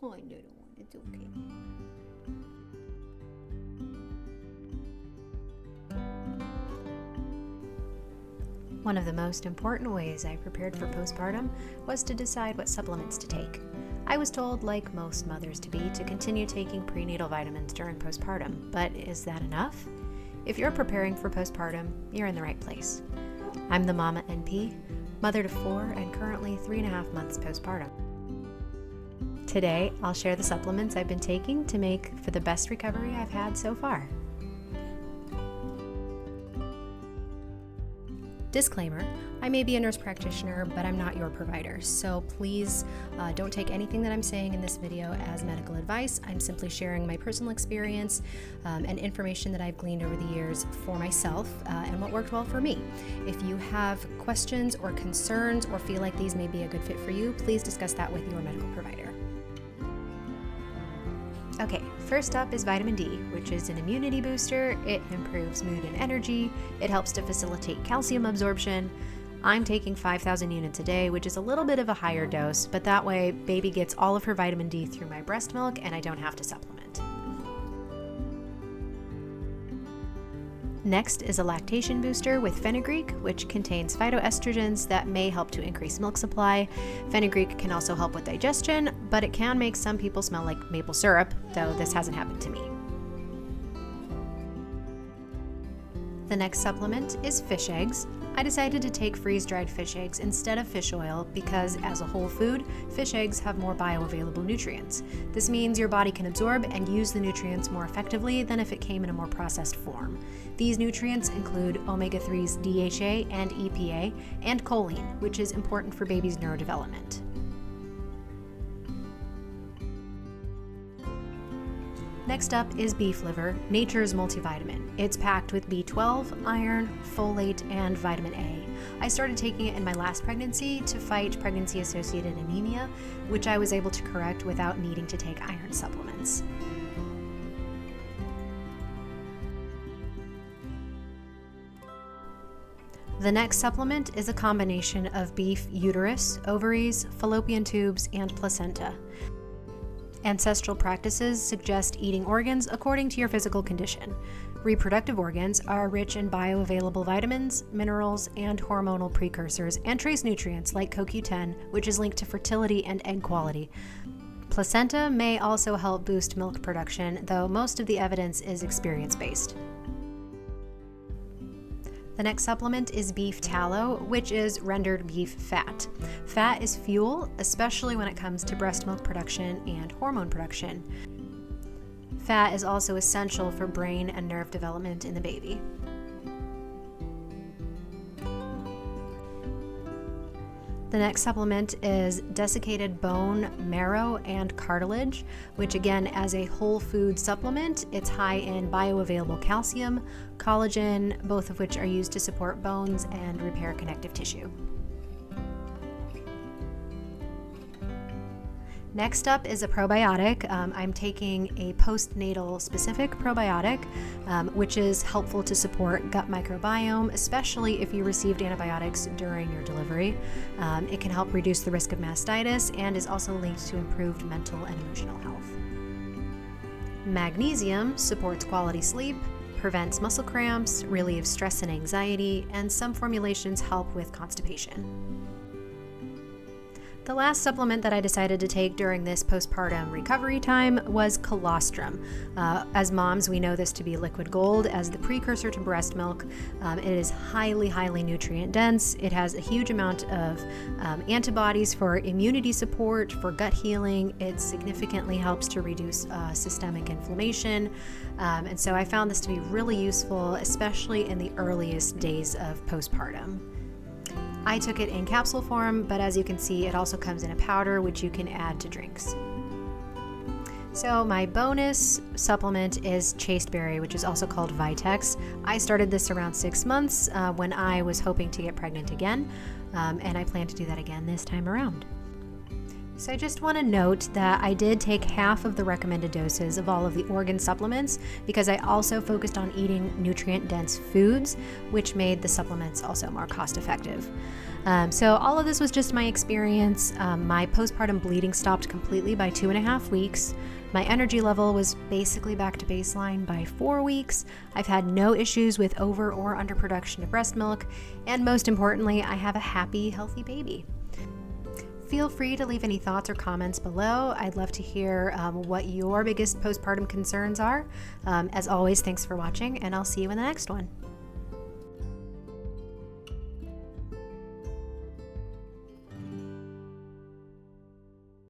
Oh, little one, it's okay. One of the most important ways I prepared for postpartum was to decide what supplements to take. I was told, like most mothers to be, to continue taking prenatal vitamins during postpartum, but is that enough? If you're preparing for postpartum, you're in the right place. I'm the Mama NP, mother to 4 and currently 3.5 months postpartum. Today, I'll share the supplements I've been taking to make for the best recovery I've had so far. Disclaimer, I may be a nurse practitioner, but I'm not your provider, so please don't take anything that I'm saying in this video as medical advice. I'm simply sharing my personal experience and information that I've gleaned over the years for myself and what worked well for me. If you have questions or concerns or feel like these may be a good fit for you, please discuss that with your medical provider. Okay, first up is vitamin D, which is an immunity booster. It improves mood and energy. It helps to facilitate calcium absorption. I'm taking 5,000 units a day, which is a little bit of a higher dose, but that way baby gets all of her vitamin D through my breast milk and I don't have to supplement. Next is a lactation booster with fenugreek, which contains phytoestrogens that may help to increase milk supply. Fenugreek can also help with digestion, but it can make some people smell like maple syrup, though this hasn't happened to me. The next supplement is fish eggs. I decided to take freeze-dried fish eggs instead of fish oil because, as a whole food, fish eggs have more bioavailable nutrients. This means your body can absorb and use the nutrients more effectively than if it came in a more processed form. These nutrients include omega-3s DHA and EPA, and choline, which is important for baby's neurodevelopment. Next up is beef liver, nature's multivitamin. It's packed with B12, iron, folate, and vitamin A. I started taking it in my last pregnancy to fight pregnancy-associated anemia, which I was able to correct without needing to take iron supplements. The next supplement is a combination of beef uterus, ovaries, fallopian tubes, and placenta. Ancestral practices suggest eating organs according to your physical condition. Reproductive organs are rich in bioavailable vitamins, minerals, and hormonal precursors, and trace nutrients like CoQ10, which is linked to fertility and egg quality. Placenta may also help boost milk production, though most of the evidence is experience-based. The next supplement is beef tallow, which is rendered beef fat. Fat is fuel, especially when it comes to breast milk production and hormone production. Fat is also essential for brain and nerve development in the baby. The next supplement is desiccated bone marrow and cartilage, which again, as a whole food supplement, it's high in bioavailable calcium, collagen, both of which are used to support bones and repair connective tissue. Next up is a probiotic. I'm taking a postnatal specific probiotic, which is helpful to support gut microbiome, especially if you received antibiotics during your delivery. It can help reduce the risk of mastitis and is also linked to improved mental and emotional health. Magnesium supports quality sleep, prevents muscle cramps, relieves stress and anxiety, and some formulations help with constipation. The last supplement that I decided to take during this postpartum recovery time was colostrum. As moms, we know this to be liquid gold as the precursor to breast milk. It is highly nutrient dense. It has a huge amount of antibodies for immunity support, for gut healing. It significantly helps to reduce systemic inflammation. And so I found this to be really useful, especially in the earliest days of postpartum. I took it in capsule form, but as you can see, it also comes in a powder, which you can add to drinks. So my bonus supplement is chasteberry, which is also called Vitex. I started this around 6 months when I was hoping to get pregnant again, and I plan to do that again this time around. So I just want to note that I did take half of the recommended doses of all of the organ supplements because I also focused on eating nutrient-dense foods, which made the supplements also more cost-effective. So all of this was just my experience. My postpartum bleeding stopped completely by 2.5 weeks. My energy level was basically back to baseline by 4 weeks. I've had no issues with over or underproduction of breast milk. And most importantly, I have a happy, healthy baby. Feel free to leave any thoughts or comments below. I'd love to hear what your biggest postpartum concerns are. As always, thanks for watching, and I'll see you in the next one.